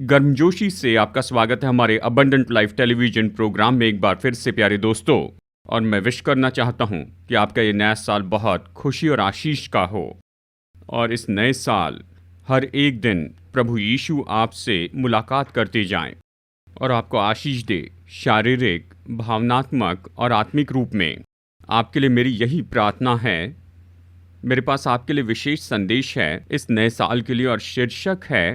गर्मजोशी से आपका स्वागत है हमारे अबंडेंट लाइफ टेलीविजन प्रोग्राम में एक बार फिर से प्यारे दोस्तों। और मैं विश करना चाहता हूं कि आपका ये नया साल बहुत खुशी और आशीष का हो और इस नए साल हर एक दिन प्रभु यीशु आपसे मुलाकात करते जाएं और आपको आशीष दे, शारीरिक, भावनात्मक और आत्मिक रूप में। आपके लिए मेरी यही प्रार्थना है। मेरे पास आपके लिए विशेष संदेश है इस नए साल के लिए और शीर्षक है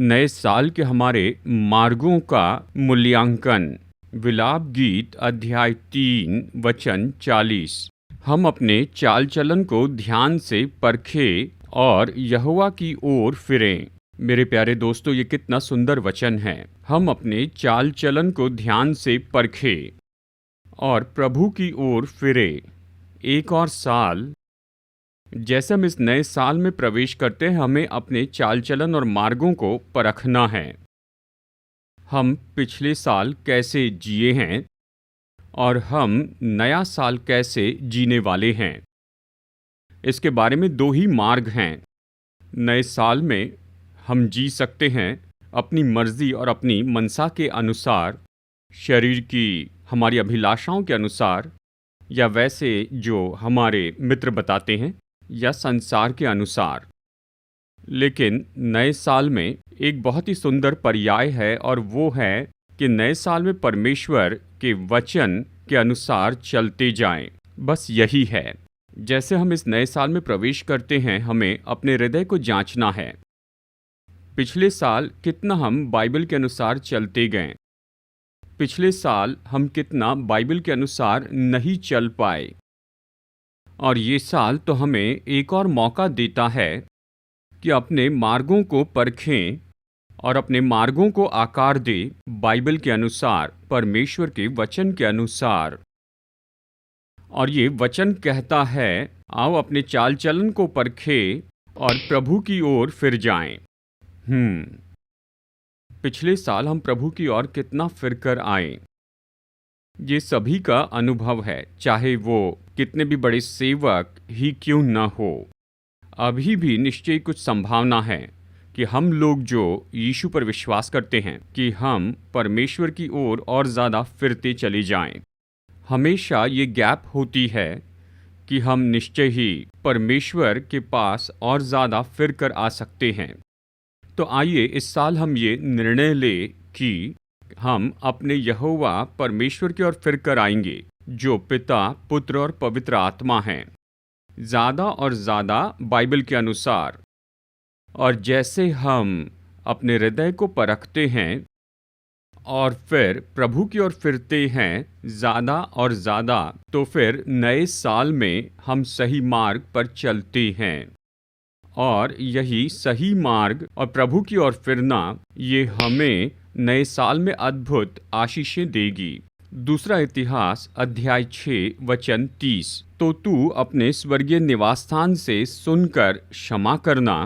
नए साल के हमारे मार्गों का मूल्यांकन। विलाप गीत अध्याय 3 वचन 40। हम अपने चाल चलन को ध्यान से परखें और यहोवा की ओर फिरें। मेरे प्यारे दोस्तों, ये कितना सुंदर वचन है। हम अपने चाल चलन को ध्यान से परखें और प्रभु की ओर फिरें। एक और साल, जैसे हम इस नए साल में प्रवेश करते हैं, हमें अपने चाल चलन और मार्गों को परखना है। हम पिछले साल कैसे जिए हैं और हम नया साल कैसे जीने वाले हैं, इसके बारे में दो ही मार्ग हैं। नए साल में हम जी सकते हैं अपनी मर्जी और अपनी मनसा के अनुसार, शरीर की हमारी अभिलाषाओं के अनुसार, या वैसे जो हमारे मित्र बताते हैं, या संसार के अनुसार। लेकिन नए साल में एक बहुत ही सुंदर पर्याय है और वो है कि नए साल में परमेश्वर के वचन के अनुसार चलते जाएं। बस यही है। जैसे हम इस नए साल में प्रवेश करते हैं, हमें अपने हृदय को जांचना है। पिछले साल कितना हम बाइबल के अनुसार चलते गए, पिछले साल हम कितना बाइबल के अनुसार नहीं चल पाए। और ये साल तो हमें एक और मौका देता है कि अपने मार्गों को परखें और अपने मार्गों को आकार दे बाइबल के अनुसार, परमेश्वर के वचन के अनुसार। और ये वचन कहता है, आओ अपने चाल चलन को परखें और प्रभु की ओर फिर जाएं। पिछले साल हम प्रभु की ओर कितना फिर कर आए, ये सभी का अनुभव है, चाहे वो कितने भी बड़े सेवक ही क्यों न हो। अभी भी निश्चय कुछ संभावना है कि हम लोग जो यीशु पर विश्वास करते हैं कि हम परमेश्वर की ओर और ज़्यादा फिरते चले जाएं। हमेशा ये गैप होती है कि हम निश्चय ही परमेश्वर के पास और ज़्यादा फिर कर आ सकते हैं। तो आइए इस साल हम ये निर्णय लें कि हम अपने यहोवा परमेश्वर की ओर फिर कर आएंगे, जो पिता, पुत्र और पवित्र आत्मा हैं, ज़्यादा और ज़्यादा बाइबल के अनुसार। और जैसे हम अपने हृदय को परखते हैं और फिर प्रभु की ओर फिरते हैं ज़्यादा और ज़्यादा, तो फिर नए साल में हम सही मार्ग पर चलते हैं। और यही सही मार्ग और प्रभु की ओर फिरना, ये हमें नए साल में अद्भुत आशीषें देगी। दूसरा इतिहास अध्याय 6 वचन 30। तो तू अपने स्वर्गीय निवासस्थान से सुनकर क्षमा करना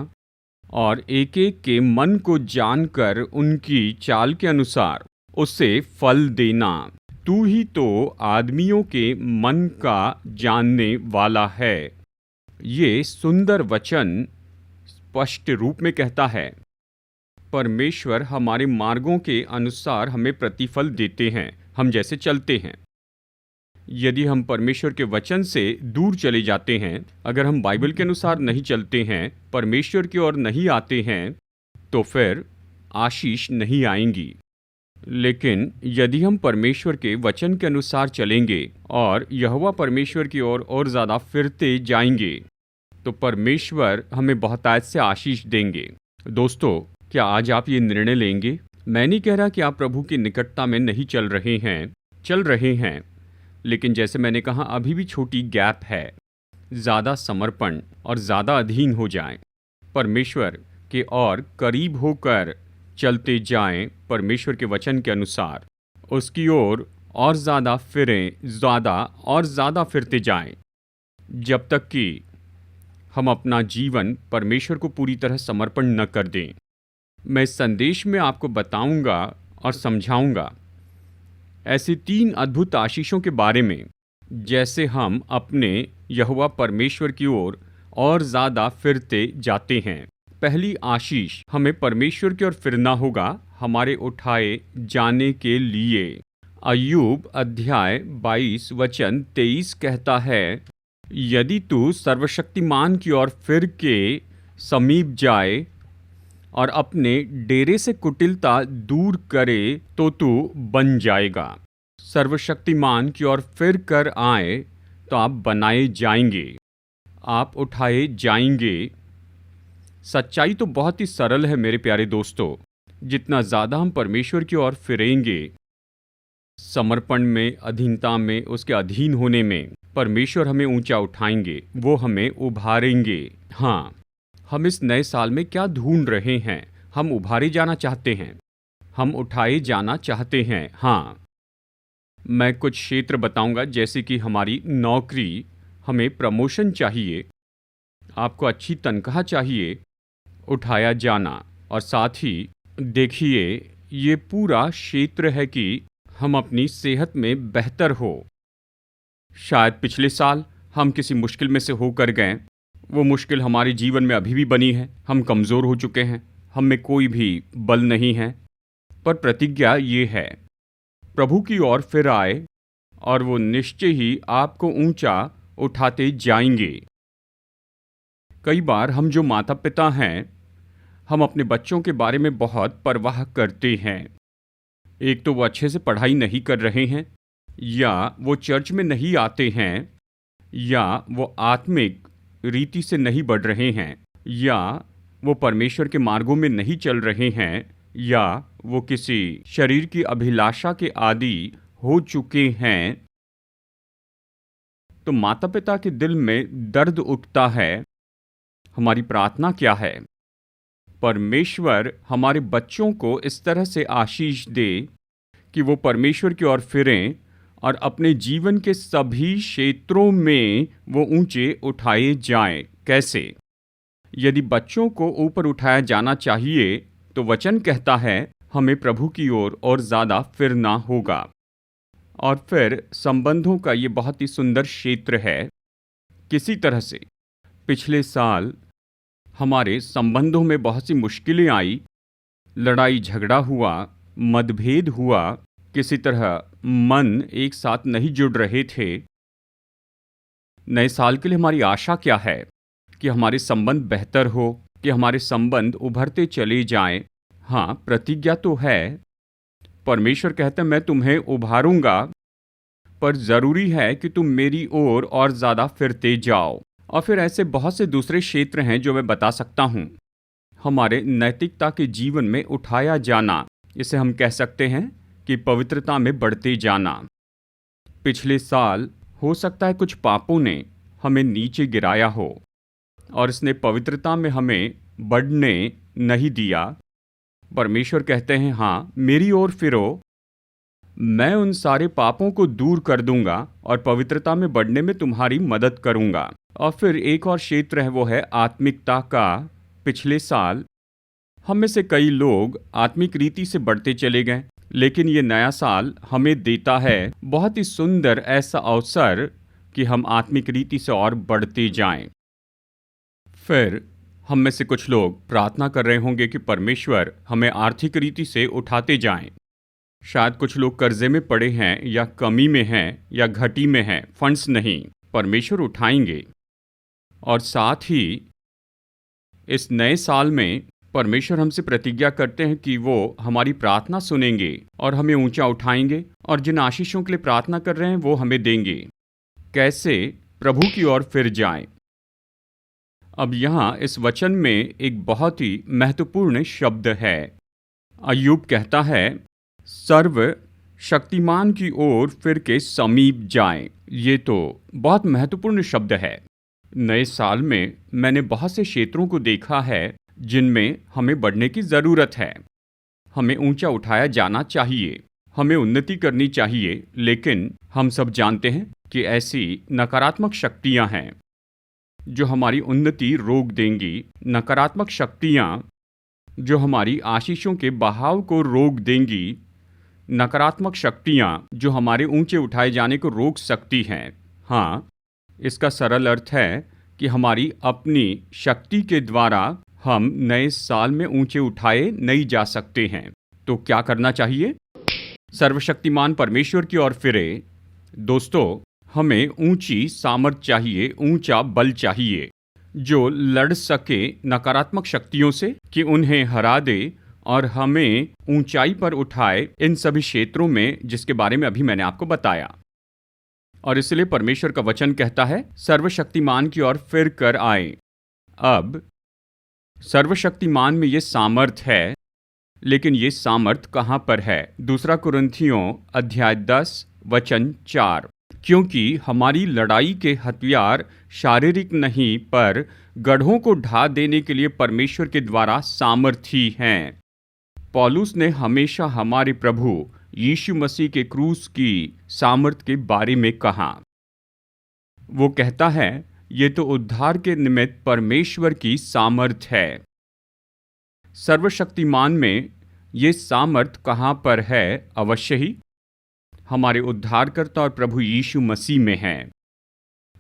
और एक एक के मन को जानकर उनकी चाल के अनुसार उसे फल देना। तू ही तो आदमियों के मन का जानने वाला है। ये सुंदर वचन स्पष्ट रूप में कहता है, परमेश्वर हमारे मार्गों के अनुसार हमें प्रतिफल देते हैं, हम जैसे चलते हैं। यदि हम परमेश्वर के वचन से दूर चले जाते हैं, अगर हम बाइबल के अनुसार नहीं चलते हैं, परमेश्वर की ओर नहीं आते हैं, तो फिर आशीष नहीं आएंगी। लेकिन यदि हम परमेश्वर के वचन के अनुसार चलेंगे और यहोवा परमेश्वर की ओर और ज़्यादा फिरते जाएंगे, तो परमेश्वर हमें बहुतायत से आशीष देंगे। दोस्तों, क्या आज आप ये निर्णय लेंगे? मैं नहीं कह रहा कि आप प्रभु की निकटता में नहीं चल रहे हैं, लेकिन जैसे मैंने कहा, अभी भी छोटी गैप है। ज़्यादा समर्पण और ज़्यादा अधीन हो जाएं, परमेश्वर के और करीब होकर चलते जाएं, परमेश्वर के वचन के अनुसार उसकी ओर और ज़्यादा फिरें, ज़्यादा और ज़्यादा फिरते जाएं, जब तक कि हम अपना जीवन परमेश्वर को पूरी तरह समर्पण न कर दें। मैं इस संदेश में आपको बताऊंगा और समझाऊंगा ऐसे 3 अद्भुत आशीषों के बारे में, जैसे हम अपने यहोवा परमेश्वर की ओर और ज़्यादा फिरते जाते हैं। पहली आशीष हमें परमेश्वर की ओर फिरना होगा हमारे उठाए जाने के लिए। अय्यूब अध्याय 22 वचन 23 कहता है, यदि तू सर्वशक्तिमान की ओर फिर के समीप जाए और अपने डेरे से कुटिलता दूर करे तो तू बन जाएगा। सर्वशक्तिमान की ओर फिर कर आए तो आप बनाए जाएंगे, आप उठाए जाएंगे। सच्चाई तो बहुत ही सरल है मेरे प्यारे दोस्तों। जितना ज़्यादा हम परमेश्वर की ओर फिरेंगे, समर्पण में, अधीनता में, उसके अधीन होने में, परमेश्वर हमें ऊंचा उठाएंगे, वो हमें उभारेंगे। हाँ, हम इस नए साल में क्या ढूंढ रहे हैं? हम उभारे जाना चाहते हैं, हम उठाए जाना चाहते हैं। हाँ, मैं कुछ क्षेत्र बताऊंगा, जैसे कि हमारी नौकरी, हमें प्रमोशन चाहिए, आपको अच्छी तनख्वाह चाहिए, उठाया जाना। और साथ ही देखिए, ये पूरा क्षेत्र है कि हम अपनी सेहत में बेहतर हो। शायद पिछले साल हम किसी मुश्किल में से होकर गए, वो मुश्किल हमारे जीवन में अभी भी बनी है, हम कमज़ोर हो चुके हैं, हम में कोई भी बल नहीं है। पर प्रतिज्ञा ये है, प्रभु की ओर फिर आए और वो निश्चय ही आपको ऊंचा उठाते जाएंगे। कई बार हम जो माता पिता हैं, हम अपने बच्चों के बारे में बहुत परवाह करते हैं। एक तो वो अच्छे से पढ़ाई नहीं कर रहे हैं, या वो चर्च में नहीं आते हैं, या वो आत्मिक रीति से नहीं बढ़ रहे हैं, या वो परमेश्वर के मार्गों में नहीं चल रहे हैं, या वो किसी शरीर की अभिलाषा के आदी हो चुके हैं। तो माता पिता के दिल में दर्द उठता है। हमारी प्रार्थना क्या है? परमेश्वर हमारे बच्चों को इस तरह से आशीष दे कि वो परमेश्वर की ओर फिरें और अपने जीवन के सभी क्षेत्रों में वो ऊंचे उठाए जाएं। कैसे? यदि बच्चों को ऊपर उठाया जाना चाहिए तो वचन कहता है हमें प्रभु की ओर और ज़्यादा फिरना होगा। और फिर संबंधों का ये बहुत ही सुंदर क्षेत्र है। किसी तरह से पिछले साल हमारे संबंधों में बहुत सी मुश्किलें आई, लड़ाई झगड़ा हुआ, मतभेद हुआ, किसी तरह मन एक साथ नहीं जुड़ रहे थे। नए साल के लिए हमारी आशा क्या है? कि हमारे संबंध बेहतर हो, कि हमारे संबंध उभरते चले जाएं। हाँ, प्रतिज्ञा तो है। परमेश्वर कहते हैं मैं तुम्हें उभारूंगा, पर ज़रूरी है कि तुम मेरी ओर और ज़्यादा फिरते जाओ। और फिर ऐसे बहुत से दूसरे क्षेत्र हैं जो मैं बता सकता हूँ। हमारे नैतिकता के जीवन में उठाया जाना, इसे हम कह सकते हैं कि पवित्रता में बढ़ते जाना। पिछले साल हो सकता है कुछ पापों ने हमें नीचे गिराया हो और इसने पवित्रता में हमें बढ़ने नहीं दिया। परमेश्वर कहते हैं हाँ, मेरी ओर फिरो, मैं उन सारे पापों को दूर कर दूंगा और पवित्रता में बढ़ने में तुम्हारी मदद करूंगा। और फिर एक और क्षेत्र है, वो है आत्मिकता का। पिछले साल हम में से कई लोग आत्मिक रीति से बढ़ते चले गए, लेकिन ये नया साल हमें देता है बहुत ही सुंदर ऐसा अवसर कि हम आत्मिक रीति से और बढ़ते जाएं। फिर हम में से कुछ लोग प्रार्थना कर रहे होंगे कि परमेश्वर हमें आर्थिक रीति से उठाते जाएं। शायद कुछ लोग कर्जे में पड़े हैं, या कमी में हैं, या घटी में हैं, फंड्स नहीं। परमेश्वर उठाएंगे। और साथ ही इस नए साल में परमेश्वर हमसे प्रतिज्ञा करते हैं कि वो हमारी प्रार्थना सुनेंगे और हमें ऊंचा उठाएंगे, और जिन आशीषों के लिए प्रार्थना कर रहे हैं वो हमें देंगे। कैसे? प्रभु की ओर फिर जाएं। अब यहाँ इस वचन में एक बहुत ही महत्वपूर्ण शब्द है। अय्यूब कहता है सर्व शक्तिमान की ओर फिर के समीप जाएं। ये तो बहुत महत्वपूर्ण शब्द है। नए साल में मैंने बहुत से क्षेत्रों को देखा है जिनमें हमें बढ़ने की ज़रूरत है। हमें ऊंचा उठाया जाना चाहिए, हमें उन्नति करनी चाहिए, लेकिन हम सब जानते हैं कि ऐसी नकारात्मक शक्तियां हैं जो हमारी उन्नति रोक देंगी, नकारात्मक शक्तियां जो हमारी आशीषों के बहाव को रोक देंगी, नकारात्मक शक्तियां जो हमारे ऊंचे उठाए जाने को रोक सकती हैं। हाँ, इसका सरल अर्थ है कि हमारी अपनी शक्ति के द्वारा हम नए साल में ऊंचे उठाए नहीं जा सकते हैं। तो क्या करना चाहिए? सर्वशक्तिमान परमेश्वर की ओर फिरे। दोस्तों, हमें ऊंची सामर्थ चाहिए, ऊंचा बल चाहिए, जो लड़ सके नकारात्मक शक्तियों से, कि उन्हें हरा दे और हमें ऊंचाई पर उठाए इन सभी क्षेत्रों में जिसके बारे में अभी मैंने आपको बताया। और इसलिए परमेश्वर का वचन कहता है, सर्वशक्तिमान की ओर फिर कर आए। अब सर्वशक्तिमान में ये सामर्थ है, लेकिन ये सामर्थ कहाँ पर है? दूसरा कुरिन्थियों अध्याय 10 वचन 4। क्योंकि हमारी लड़ाई के हथियार शारीरिक नहीं, पर गढ़ों को ढा देने के लिए परमेश्वर के द्वारा सामर्थी हैं। पौलुस ने हमेशा हमारे प्रभु यीशु मसीह के क्रूस की सामर्थ के बारे में कहा। वो कहता है, ये तो उद्धार के निमित्त परमेश्वर की सामर्थ है। सर्वशक्तिमान में ये सामर्थ कहाँ पर है? अवश्य ही हमारे उद्धारकर्ता और प्रभु यीशु मसीह में है।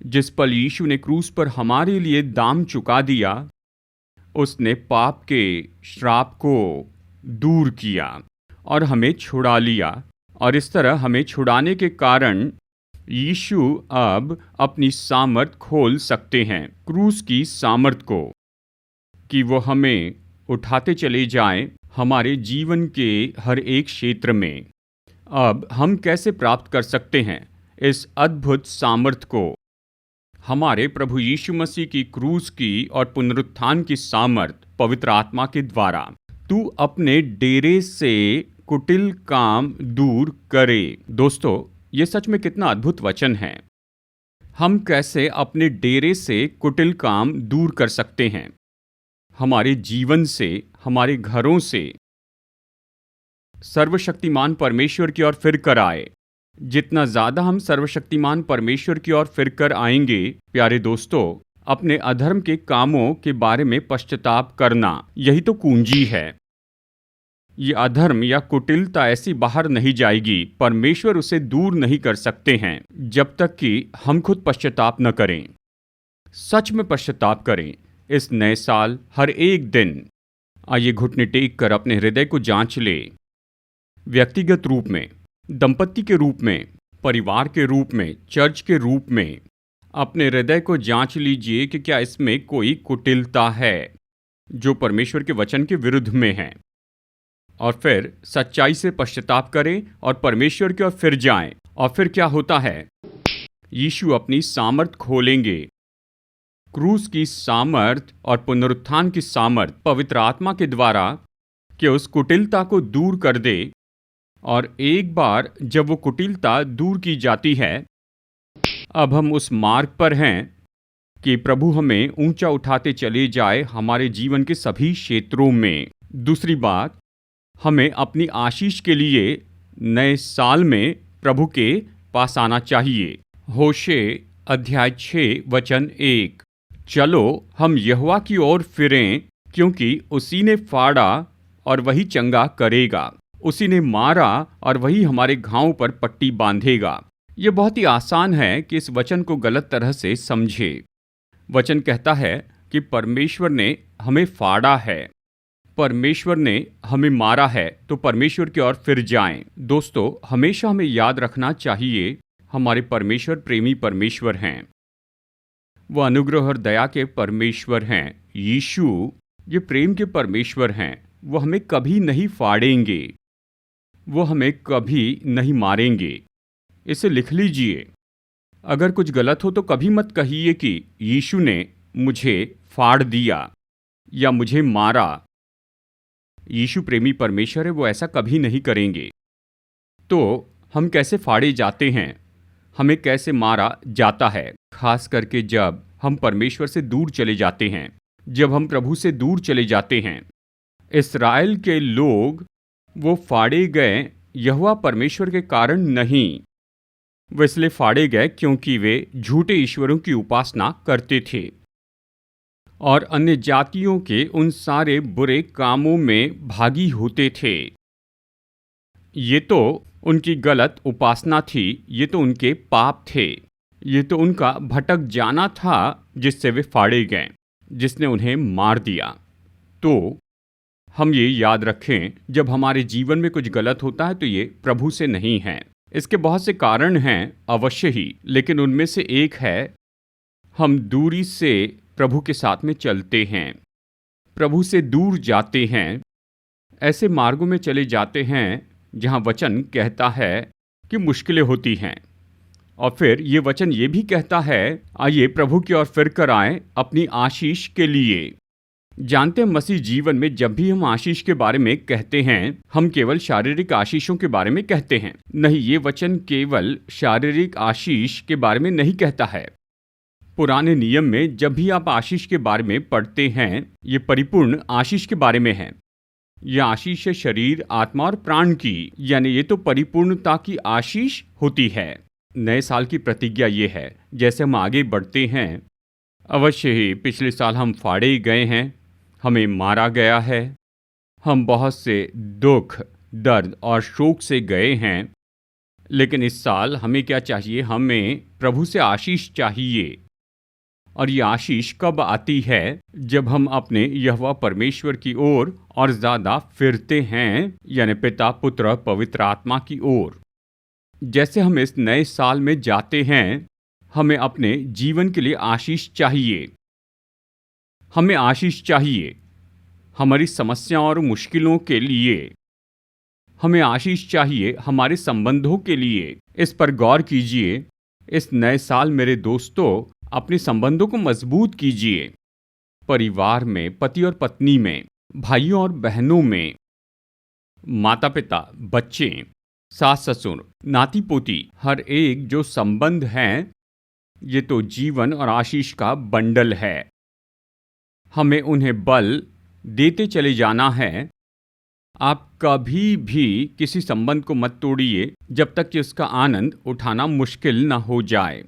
जिस पल यीशु ने क्रूस पर हमारे लिए दाम चुका दिया, उसने पाप के श्राप को दूर किया और हमें छुड़ा लिया। और इस तरह हमें छुड़ाने के कारण यीशु अब अपनी सामर्थ खोल सकते हैं, क्रूस की सामर्थ को, कि वो हमें उठाते चले जाएं हमारे जीवन के हर एक क्षेत्र में। अब हम कैसे प्राप्त कर सकते हैं इस अद्भुत सामर्थ को? हमारे प्रभु यीशु मसीह की क्रूस की और पुनरुत्थान की सामर्थ पवित्र आत्मा के द्वारा। तू अपने डेरे से कुटिल काम दूर करे। दोस्तों, ये सच में कितना अद्भुत वचन है। हम कैसे अपने डेरे से कुटिल काम दूर कर सकते हैं? हमारे जीवन से, हमारे घरों से। सर्वशक्तिमान परमेश्वर की ओर फिर कर आए। जितना ज़्यादा हम सर्वशक्तिमान परमेश्वर की ओर फिर कर आएंगे, प्यारे दोस्तों, अपने अधर्म के कामों के बारे में पश्चाताप करना, यही तो कुंजी है। ये अधर्म या कुटिलता ऐसी बाहर नहीं जाएगी, परमेश्वर उसे दूर नहीं कर सकते हैं जब तक कि हम खुद पश्चाताप न करें। सच में पश्चाताप करें। इस नए साल हर एक दिन आइए घुटने टेक कर अपने हृदय को जांच ले। व्यक्तिगत रूप में, दंपति के रूप में, परिवार के रूप में, चर्च के रूप में अपने हृदय को जांच लीजिए कि क्या इसमें कोई कुटिलता है जो परमेश्वर के वचन के विरुद्ध में है। और फिर सच्चाई से पश्चाताप करें और परमेश्वर की ओर फिर जाएं। और फिर क्या होता है? यीशु अपनी सामर्थ खोलेंगे। क्रूस की सामर्थ और पुनरुत्थान की सामर्थ पवित्र आत्मा के द्वारा, कि उस कुटिलता को दूर कर दे। और एक बार जब वो कुटिलता दूर की जाती है, अब हम उस मार्ग पर हैं कि प्रभु हमें ऊंचा उठाते चले जाए हमारे जीवन के सभी क्षेत्रों में। दूसरी बात, हमें अपनी आशीष के लिए नए साल में प्रभु के पास आना चाहिए। होशे अध्याय 6 वचन 1। चलो हम यहोवा की ओर फिरें, क्योंकि उसी ने फाड़ा और वही चंगा करेगा, उसी ने मारा और वही हमारे घावों पर पट्टी बांधेगा। ये बहुत ही आसान है कि इस वचन को गलत तरह से समझे। वचन कहता है कि परमेश्वर ने हमें फाड़ा है, परमेश्वर ने हमें मारा है, तो परमेश्वर की ओर फिर जाएं। दोस्तों, हमेशा हमें याद रखना चाहिए, हमारे परमेश्वर प्रेमी परमेश्वर हैं। वो अनुग्रह और दया के परमेश्वर हैं। यीशु ये प्रेम के परमेश्वर हैं। वो हमें कभी नहीं फाड़ेंगे, वो हमें कभी नहीं मारेंगे। इसे लिख लीजिए। अगर कुछ गलत हो तो कभी मत कहिए कि यीशु ने मुझे फाड़ दिया या मुझे मारा। यीशु प्रेमी परमेश्वर है, वो ऐसा कभी नहीं करेंगे। तो हम कैसे फाड़े जाते हैं, हमें कैसे मारा जाता है? खास करके जब हम परमेश्वर से दूर चले जाते हैं, जब हम प्रभु से दूर चले जाते हैं। इस्राएल के लोग वो फाड़े गए यहोवा परमेश्वर के कारण नहीं, वे इसलिए फाड़े गए क्योंकि वे झूठे ईश्वरों की उपासना करते थे और अन्य जातियों के उन सारे बुरे कामों में भागी होते थे। ये तो उनकी गलत उपासना थी, ये तो उनके पाप थे, ये तो उनका भटक जाना था जिससे वे फाड़े गए, जिसने उन्हें मार दिया। तो हम ये याद रखें, जब हमारे जीवन में कुछ गलत होता है तो ये प्रभु से नहीं है। इसके बहुत से कारण हैं अवश्य ही, लेकिन उनमें से एक है हम दूरी से प्रभु के साथ में चलते हैं, प्रभु से दूर जाते हैं, ऐसे मार्गों में चले जाते हैं जहाँ वचन कहता है कि मुश्किलें होती हैं। और फिर ये वचन ये भी कहता है, आइए प्रभु की ओर फिर कर आएं अपनी आशीष के लिए। जानते हैं, मसीह जीवन में जब भी हम आशीष के बारे में कहते हैं, हम केवल शारीरिक आशीषों के बारे में कहते हैं। नहीं, ये वचन केवल शारीरिक आशीष के बारे में नहीं कहता है। पुराने नियम में जब भी आप आशीष के बारे में पढ़ते हैं, ये परिपूर्ण आशीष के बारे में है। यह आशीष है शरीर, आत्मा और प्राण की, यानी ये तो परिपूर्णता की आशीष होती है। नए साल की प्रतिज्ञा ये है, जैसे हम आगे बढ़ते हैं, अवश्य ही पिछले साल हम फाड़े गए हैं, हमें मारा गया है, हम बहुत से दुख, दर्द और शोक से गए हैं, लेकिन इस साल हमें क्या चाहिए? हमें प्रभु से आशीष चाहिए। और ये आशीष कब आती है? जब हम अपने यहोवा परमेश्वर की ओर और ज़्यादा फिरते हैं, यानी पिता, पुत्र, पवित्र आत्मा की ओर। जैसे हम इस नए साल में जाते हैं, हमें अपने जीवन के लिए आशीष चाहिए। हमें आशीष चाहिए हमारी समस्याओं और मुश्किलों के लिए। हमें आशीष चाहिए हमारे संबंधों के लिए। इस पर गौर कीजिए। इस नए साल मेरे दोस्तों, अपने संबंधों को मजबूत कीजिए। परिवार में, पति और पत्नी में, भाइयों और बहनों में, माता पिता, बच्चे, सास ससुर, नाती पोती, हर एक जो संबंध हैं, ये तो जीवन और आशीष का बंडल है। हमें उन्हें बल देते चले जाना है। आप कभी भी किसी संबंध को मत तोड़िए जब तक कि उसका आनंद उठाना मुश्किल न हो जाए।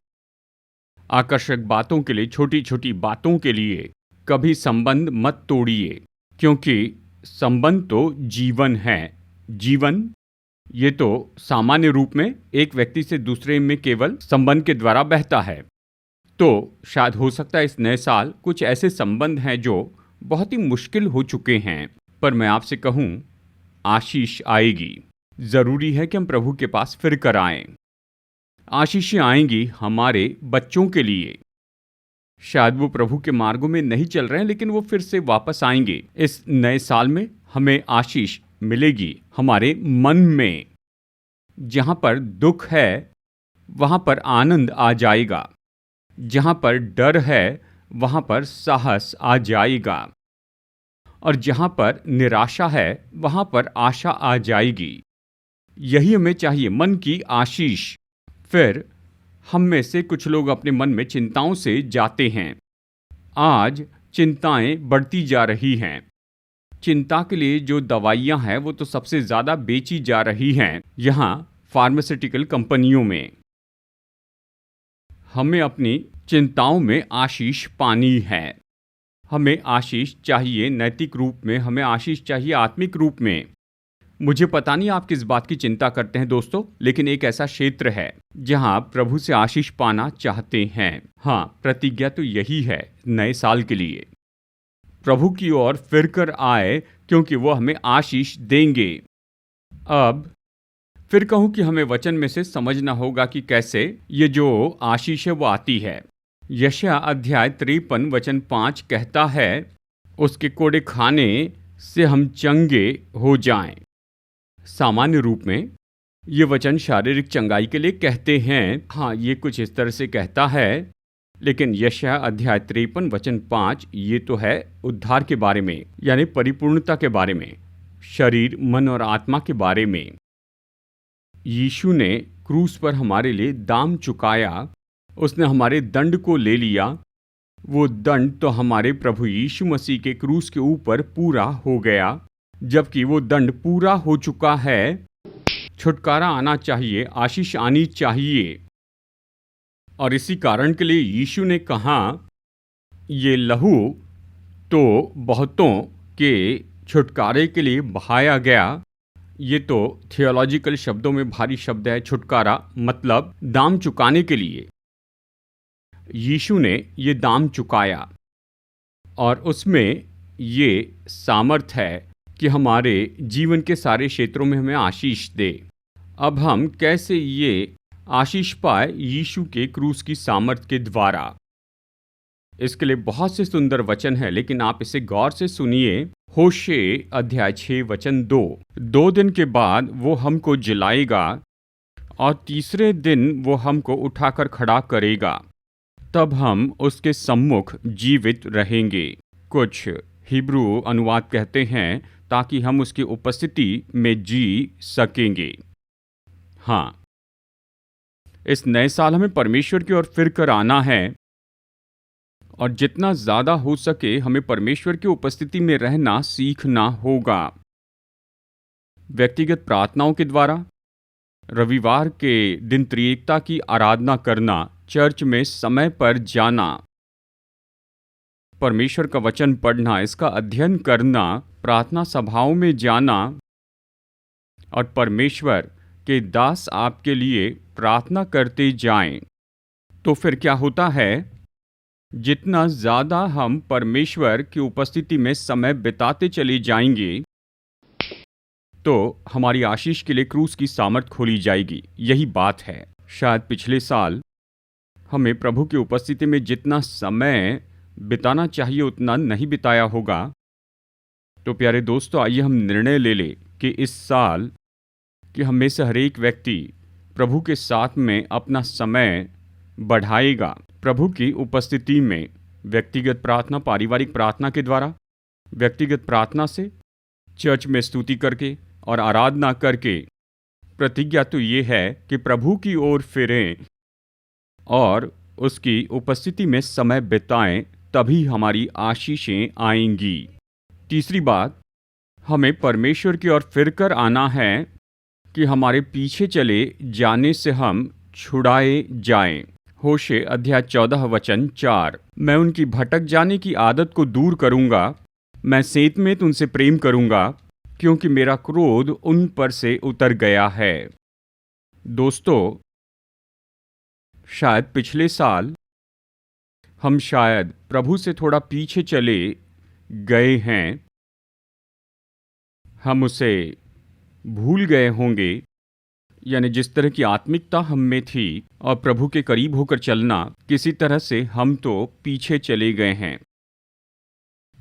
आकर्षक बातों के लिए, छोटी छोटी बातों के लिए कभी संबंध मत तोड़िए, क्योंकि संबंध तो जीवन है। जीवन ये तो सामान्य रूप में एक व्यक्ति से दूसरे में केवल संबंध के द्वारा बहता है। तो शायद हो सकता है इस नए साल कुछ ऐसे संबंध हैं जो बहुत ही मुश्किल हो चुके हैं, पर मैं आपसे कहूँ, आशीष आएगी। ज़रूरी है कि हम प्रभु के पास फिर कर आएं। आशीषें आएंगी हमारे बच्चों के लिए। शायद वो प्रभु के मार्गों में नहीं चल रहे हैं, लेकिन वो फिर से वापस आएंगे। इस नए साल में हमें आशीष मिलेगी हमारे मन में। जहाँ पर दुख है, वहाँ पर आनंद आ जाएगा। जहाँ पर डर है, वहाँ पर साहस आ जाएगा। और जहाँ पर निराशा है, वहाँ पर आशा आ जाएगी। यही हमें चाहिए, मन की आशीष। फिर हम में से कुछ लोग अपने मन में चिंताओं से जाते हैं। आज चिंताएं बढ़ती जा रही हैं। चिंता के लिए जो दवाइयाँ हैं, वो तो सबसे ज़्यादा बेची जा रही हैं यहाँ फार्मास्यूटिकल कंपनियों में। हमें अपनी चिंताओं में आशीष पानी है। हमें आशीष चाहिए नैतिक रूप में, हमें आशीष चाहिए आत्मिक रूप में। मुझे पता नहीं आप किस बात की चिंता करते हैं दोस्तों, लेकिन एक ऐसा क्षेत्र है जहां आप प्रभु से आशीष पाना चाहते हैं। हाँ, प्रतिज्ञा तो यही है नए साल के लिए, प्रभु की ओर फिर कर आए, क्योंकि वो हमें आशीष देंगे। अब फिर कहूँ कि हमें वचन में से समझना होगा कि कैसे ये जो आशीष है वो आती है। यशायाह अध्याय 53 वचन 5 कहता है, उसके कोड़े खाने से हम चंगे हो जाएं। सामान्य रूप में ये वचन शारीरिक चंगाई के लिए कहते हैं। हाँ, ये कुछ इस तरह से कहता है, लेकिन यशायाह अध्याय 53 वचन 5 ये तो है उद्धार के बारे में, यानी परिपूर्णता के बारे में, शरीर, मन और आत्मा के बारे में। यीशु ने क्रूस पर हमारे लिए दाम चुकाया। उसने हमारे दंड को ले लिया। वो दंड तो हमारे प्रभु यीशु मसीह के क्रूस के ऊपर पूरा हो गया। जबकि वो दंड पूरा हो चुका है, छुटकारा आना चाहिए, आशीष आनी चाहिए। और इसी कारण के लिए यीशु ने कहा, ये लहू तो बहुतों के छुटकारे के लिए बहाया गया। ये तो थियोलॉजिकल शब्दों में भारी शब्द है। छुटकारा मतलब दाम चुकाने के लिए। यीशु ने ये दाम चुकाया और उसमें ये सामर्थ्य है कि हमारे जीवन के सारे क्षेत्रों में हमें आशीष दे। अब हम कैसे ये आशीष पाए? यीशु के क्रूस की सामर्थ्य के द्वारा। इसके लिए बहुत से सुंदर वचन है, लेकिन आप इसे गौर से सुनिए। होशे अध्याय 6 वचन 2। 2 दिन के बाद वो हमको जिलाएगा और तीसरे दिन वो हमको उठाकर खड़ा करेगा, तब हम उसके सम्मुख जीवित रहेंगे। कुछ हिब्रू अनुवाद कहते हैं ताकि हम उसकी उपस्थिति में जी सकेंगे। हाँ, इस नए साल हमें परमेश्वर की ओर फिर कर आना है और जितना ज़्यादा हो सके हमें परमेश्वर की उपस्थिति में रहना सीखना होगा। व्यक्तिगत प्रार्थनाओं के द्वारा, रविवार के दिन त्रिएकता की आराधना करना, चर्च में समय पर जाना, परमेश्वर का वचन पढ़ना, इसका अध्ययन करना, प्रार्थना सभाओं में जाना और परमेश्वर के दास आपके लिए प्रार्थना करते जाएं। तो फिर क्या होता है? जितना ज़्यादा हम परमेश्वर की उपस्थिति में समय बिताते चले जाएंगे, तो हमारी आशीष के लिए क्रूस की सामर्थ खोली जाएगी। यही बात है। शायद पिछले साल हमें प्रभु की उपस्थिति में जितना समय बिताना चाहिए उतना नहीं बिताया होगा। तो प्यारे दोस्तों, आइए हम निर्णय ले लें कि इस साल कि हम में से हर एक व्यक्ति प्रभु के साथ में अपना समय बढ़ाएगा। प्रभु की उपस्थिति में व्यक्तिगत प्रार्थना, पारिवारिक प्रार्थना के द्वारा, व्यक्तिगत प्रार्थना से, चर्च में स्तुति करके और आराधना करके। प्रतिज्ञा तो ये है कि प्रभु की ओर फिरें और उसकी उपस्थिति में समय बिताएं, तभी हमारी आशीषें आएंगी। तीसरी बात, हमें परमेश्वर की ओर फिर कर आना है कि हमारे पीछे चले जाने से हम छुड़ाए जाएं। होशे अध्याय 14 वचन 4। मैं उनकी भटक जाने की आदत को दूर करूंगा, मैं सेंतमेंत उनसे प्रेम करूंगा, क्योंकि मेरा क्रोध उन पर से उतर गया है। दोस्तों, शायद पिछले साल हम शायद प्रभु से थोड़ा पीछे चले गए हैं, हम उसे भूल गए होंगे, यानी जिस तरह की आत्मिकता हम में थी और प्रभु के करीब होकर चलना, किसी तरह से हम तो पीछे चले गए हैं।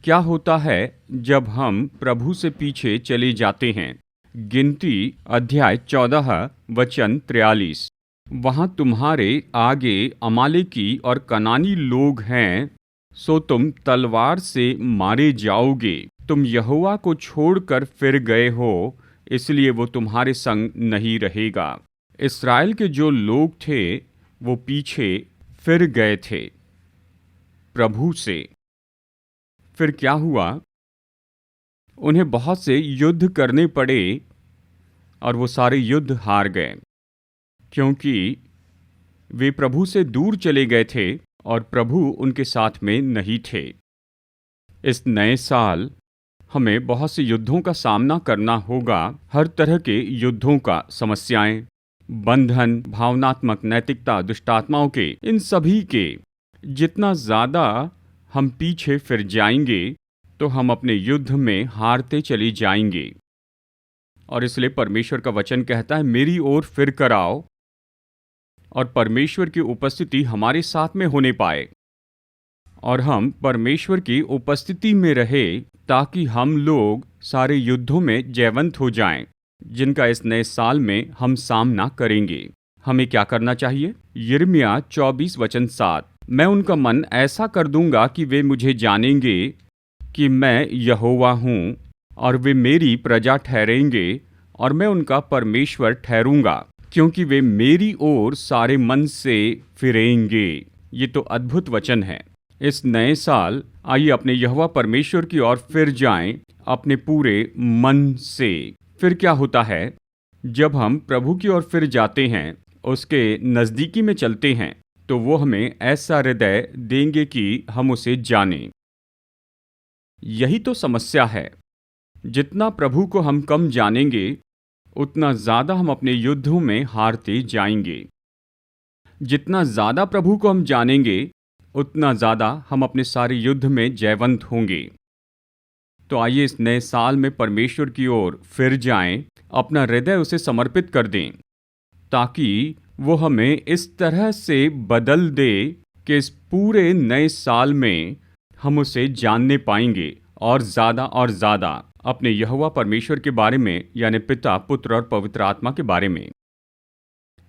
क्या होता है जब हम प्रभु से पीछे चले जाते हैं? गिनती अध्याय 14 वचन 43। वहां तुम्हारे आगे अमालेकी और कनानी लोग हैं, सो तुम तलवार से मारे जाओगे। तुम यहोवा को छोड़कर फिर गए हो, इसलिए वो तुम्हारे संग नहीं रहेगा। इस्राएल के जो लोग थे वो पीछे फिर गए थे प्रभु से। फिर क्या हुआ? उन्हें बहुत से युद्ध करने पड़े और वो सारे युद्ध हार गए, क्योंकि वे प्रभु से दूर चले गए थे और प्रभु उनके साथ में नहीं थे। इस नए साल हमें बहुत से युद्धों का सामना करना होगा, हर तरह के युद्धों का, समस्याएं, बंधन, भावनात्मक, नैतिकता, दुष्टात्माओं के, इन सभी के। जितना ज़्यादा हम पीछे फिर जाएंगे तो हम अपने युद्ध में हारते चले जाएंगे। और इसलिए परमेश्वर का वचन कहता है, मेरी ओर फिर कर आओ और परमेश्वर की उपस्थिति हमारे साथ में होने पाए और हम परमेश्वर की उपस्थिति में रहे, ताकि हम लोग सारे युद्धों में जयवंत हो जाएं, जिनका इस नए साल में हम सामना करेंगे। हमें क्या करना चाहिए? यिर्मयाह 24 वचन 7। मैं उनका मन ऐसा कर दूंगा कि वे मुझे जानेंगे कि मैं यहोवा हूँ, और वे मेरी प्रजा ठहरेंगे और मैं उनका परमेश्वर ठहरूंगा, क्योंकि वे मेरी ओर सारे मन से फिरेंगे। ये तो अद्भुत वचन है। इस नए साल आइए अपने यहोवा परमेश्वर की ओर फिर जाएं अपने पूरे मन से। फिर क्या होता है जब हम प्रभु की ओर फिर जाते हैं, उसके नज़दीकी में चलते हैं, तो वो हमें ऐसा हृदय देंगे कि हम उसे जानें। यही तो समस्या है। जितना प्रभु को हम कम जानेंगे, उतना ज़्यादा हम अपने युद्धों में हारते जाएंगे। जितना ज़्यादा प्रभु को हम जानेंगे, उतना ज़्यादा हम अपने सारे युद्ध में जयवंत होंगे। तो आइए इस नए साल में परमेश्वर की ओर फिर जाएं, अपना हृदय उसे समर्पित कर दें, ताकि वो हमें इस तरह से बदल दे कि इस पूरे नए साल में हम उसे जानने पाएंगे और ज़्यादा अपने यहोवा परमेश्वर के बारे में, यानी पिता, पुत्र और पवित्र आत्मा के बारे में।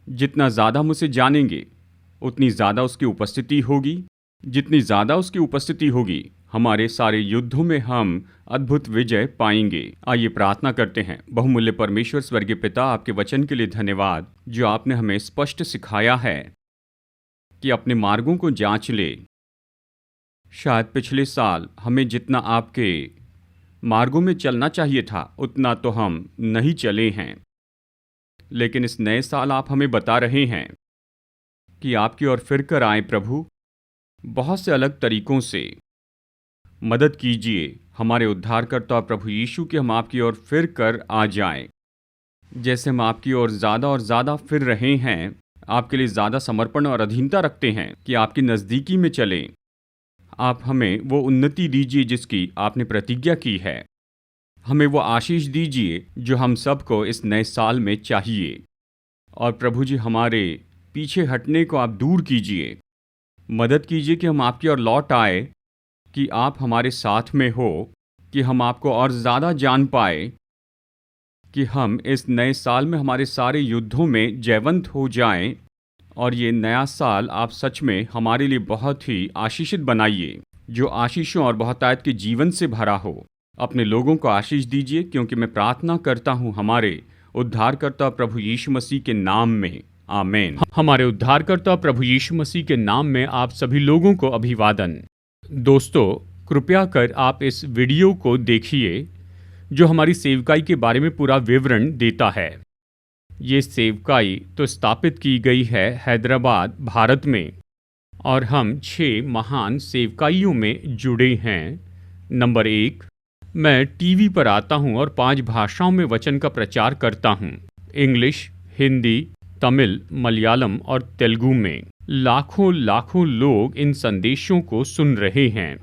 जितना ज़्यादा हम उसे जानेंगे, उतनी ज़्यादा उसकी उपस्थिति होगी। जितनी ज़्यादा उसकी उपस्थिति होगी, हमारे सारे युद्धों में हम अद्भुत विजय पाएंगे। आइए प्रार्थना करते हैं। बहुमूल्य परमेश्वर स्वर्गीय पिता, आपके वचन के लिए धन्यवाद, जो आपने हमें स्पष्ट सिखाया है कि अपने मार्गों को जांच ले। शायद पिछले साल हमें जितना आपके मार्गों में चलना चाहिए था, उतना तो हम नहीं चले हैं, लेकिन इस नए साल आप हमें बता रहे हैं कि आपकी ओर फिर कर आए। प्रभु, बहुत से अलग तरीकों से मदद कीजिए हमारे उद्धारकर्ता प्रभु यीशु कि हम आपकी ओर फिर कर आ जाएं। जैसे हम आपकी ओर ज़्यादा और ज़्यादा फिर रहे हैं, आपके लिए ज़्यादा समर्पण और अधीनता रखते हैं कि आपकी नज़दीकी में चलें। आप हमें वो उन्नति दीजिए जिसकी आपने प्रतिज्ञा की है। हमें वो आशीष दीजिए जो हम सबको इस नए साल में चाहिए। और प्रभु जी, हमारे पीछे हटने को आप दूर कीजिए। मदद कीजिए कि हम आपकी ओर लौट आए, कि आप हमारे साथ में हो, कि हम आपको और ज़्यादा जान पाए, कि हम इस नए साल में हमारे सारे युद्धों में जयवंत हो जाएं। और ये नया साल आप सच में हमारे लिए बहुत ही आशीषित बनाइए, जो आशीषों और बहुतायत के जीवन से भरा हो। अपने लोगों को आशीष दीजिए, क्योंकि मैं प्रार्थना करता हूँ हमारे उद्धारकर्ता प्रभु यीशु मसीह के नाम में, आमीन। हमारे उद्धारकर्ता प्रभु यीशु मसीह के नाम में आप सभी लोगों को अभिवादन। दोस्तों, कृपया कर आप इस वीडियो को देखिए, जो हमारी सेवकाई के बारे में पूरा विवरण देता है। ये सेवकाई तो स्थापित की गई है हैदराबाद, भारत में, और हम 6 महान सेवकाइयों में जुड़े हैं। नंबर 1, मैं टीवी पर आता हूँ और 5 भाषाओं में वचन का प्रचार करता हूँ। इंग्लिश, हिंदी, तमिल, मलयालम और तेलुगु में। लाखों लोग इन संदेशों को सुन रहे हैं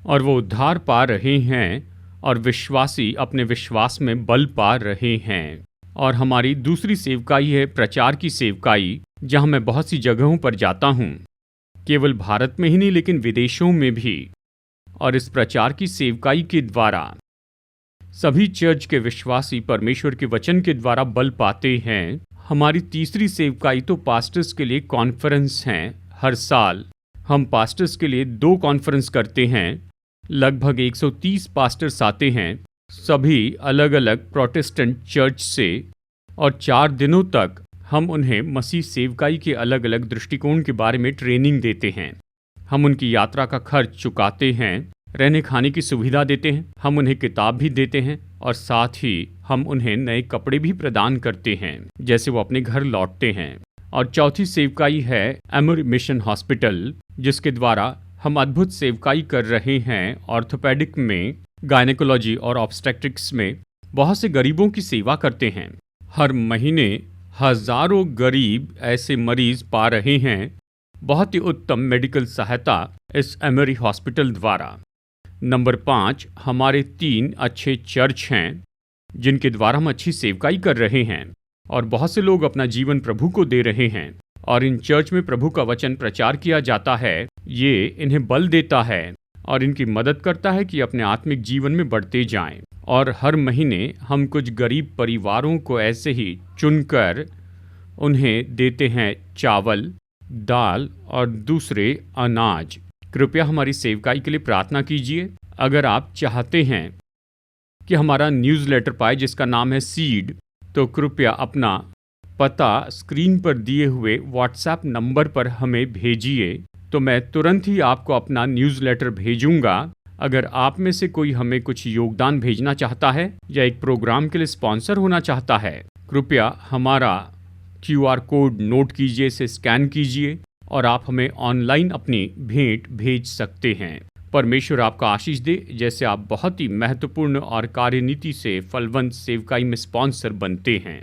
और वो उद्धार पा रहे हैं, और विश्वासी अपने विश्वास में बल पा रहे हैं। और हमारी दूसरी सेवकाई है प्रचार की सेवकाई, जहाँ मैं बहुत सी जगहों पर जाता हूँ, केवल भारत में ही नहीं लेकिन विदेशों में भी। और इस प्रचार की सेवकाई के द्वारा सभी चर्च के विश्वासी परमेश्वर के वचन के द्वारा बल पाते हैं। हमारी तीसरी सेवकाई तो पास्टर्स के लिए कॉन्फ्रेंस हैं। हर साल हम पास्टर्स के लिए 2 कॉन्फ्रेंस करते हैं। लगभग 130 पास्टर्स आते हैं, सभी अलग अलग प्रोटेस्टेंट चर्च से, और 4 दिनों तक हम उन्हें मसीह सेवकाई के अलग अलग दृष्टिकोण के बारे में ट्रेनिंग देते हैं। हम उनकी यात्रा का खर्च चुकाते हैं, रहने खाने की सुविधा देते हैं, हम उन्हें किताब भी देते हैं, और साथ ही हम उन्हें नए कपड़े भी प्रदान करते हैं जैसे वो अपने घर लौटते हैं। और चौथी सेवकाई है एमोरी मिशन हॉस्पिटल, जिसके द्वारा हम अद्भुत सेवकाई कर रहे हैं। ऑर्थोपेडिक में, गायनेकोलॉजी और ऑब्स्टेट्रिक्स में बहुत से गरीबों की सेवा करते हैं। हर महीने हजारों गरीब ऐसे मरीज पा रहे हैं बहुत ही उत्तम मेडिकल सहायता इस एमोरी हॉस्पिटल द्वारा। नंबर 5, हमारे 3 अच्छे चर्च हैं जिनके द्वारा हम अच्छी सेवकाई कर रहे हैं, और बहुत से लोग अपना जीवन प्रभु को दे रहे हैं। और इन चर्च में प्रभु का वचन प्रचार किया जाता है। ये इन्हें बल देता है और इनकी मदद करता है कि अपने आत्मिक जीवन में बढ़ते जाएं। और हर महीने हम कुछ गरीब परिवारों को ऐसे ही चुनकर उन्हें देते हैं चावल, दाल और दूसरे अनाज। कृपया हमारी सेवकाई के लिए प्रार्थना कीजिए। अगर आप चाहते हैं कि हमारा न्यूज़लेटर पाए जिसका नाम है सीड, तो कृपया अपना पता स्क्रीन पर दिए हुए व्हाट्सएप नंबर पर हमें भेजिए, तो मैं तुरंत ही आपको अपना न्यूज़लेटर भेजूंगा। अगर आप में से कोई हमें कुछ योगदान भेजना चाहता है या एक प्रोग्राम के लिए स्पॉन्सर होना चाहता है, कृपया हमारा QR कोड नोट कीजिए, इसे स्कैन कीजिए और आप हमें ऑनलाइन अपनी भेंट भेज सकते हैं। परमेश्वर आपका आशीष दे, जैसे आप बहुत ही महत्वपूर्ण और कार्यनीति से फलवंत सेवकाई में स्पॉन्सर बनते हैं।